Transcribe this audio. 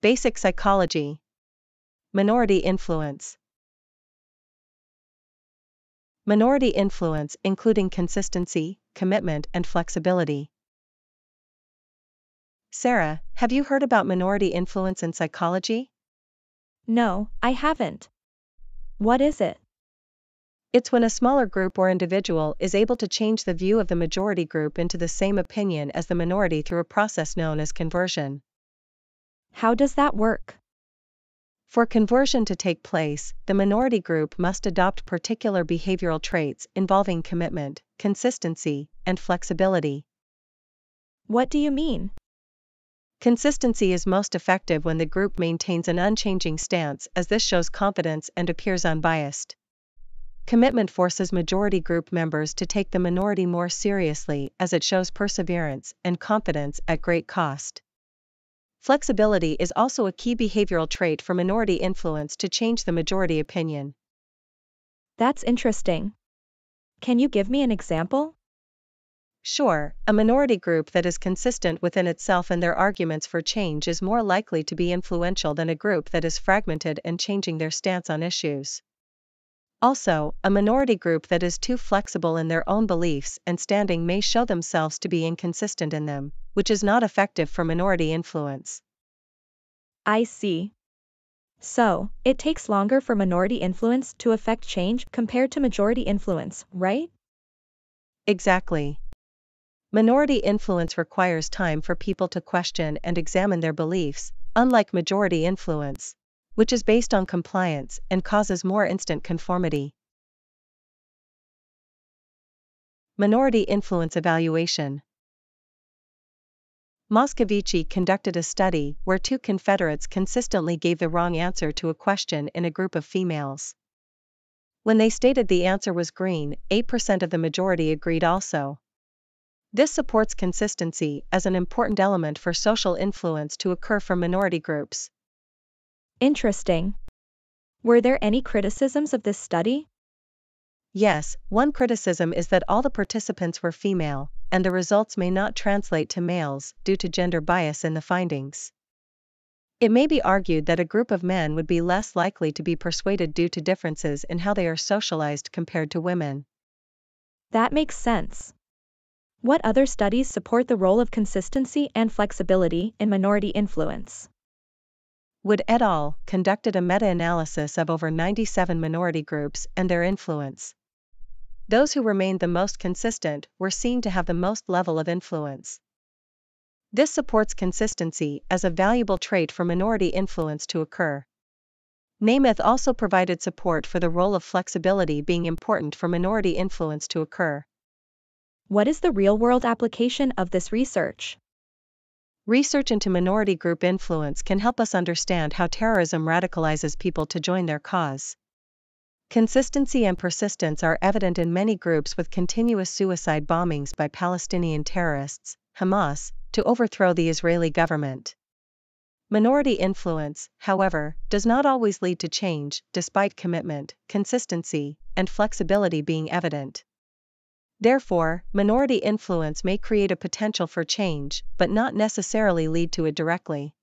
Basic psychology. Minority influence. Minority influence including consistency, commitment, and flexibility. Sarah, have you heard about minority influence in psychology? No, I haven't. What is it? It's when a smaller group or individual is able to change the view of the majority group into the same opinion as the minority through a process known as conversion. How does that work? For conversion to take place, the minority group must adopt particular behavioral traits involving commitment, consistency, and flexibility. What do you mean? Consistency is most effective when the group maintains an unchanging stance, as this shows confidence and appears unbiased. Commitment forces majority group members to take the minority more seriously, as it shows perseverance and confidence at great cost. Flexibility is also a key behavioral trait for minority influence to change the majority opinion. That's interesting. Can you give me an example? Sure, a minority group that is consistent within itself and their arguments for change is more likely to be influential than a group that is fragmented and changing their stance on issues. Also, a minority group that is too flexible in their own beliefs and standing may show themselves to be inconsistent in them, which is not effective for minority influence. I see. So, it takes longer for minority influence to affect change compared to majority influence, right? Exactly. Minority influence requires time for people to question and examine their beliefs, unlike majority influence, which is based on compliance and causes more instant conformity. Minority influence evaluation. Moscovici conducted a study where two Confederates consistently gave the wrong answer to a question in a group of females. When they stated the answer was green, 8% of the majority agreed also. This supports consistency as an important element for social influence to occur from minority groups. Interesting. Were there any criticisms of this study? Yes, one criticism is that all the participants were female, and the results may not translate to males due to gender bias in the findings. It may be argued that a group of men would be less likely to be persuaded due to differences in how they are socialized compared to women. That makes sense. What other studies support the role of consistency and flexibility in minority influence? Wood et al. Conducted a meta-analysis of over 97 minority groups and their influence. Those who remained the most consistent were seen to have the most level of influence. This supports consistency as a valuable trait for minority influence to occur. Namath also provided support for the role of flexibility being important for minority influence to occur. What is the real-world application of this research? Research into minority group influence can help us understand how terrorism radicalizes people to join their cause. Consistency and persistence are evident in many groups with continuous suicide bombings by Palestinian terrorists, Hamas, to overthrow the Israeli government. Minority influence, however, does not always lead to change, despite commitment, consistency, and flexibility being evident. Therefore, minority influence may create a potential for change, but not necessarily lead to it directly.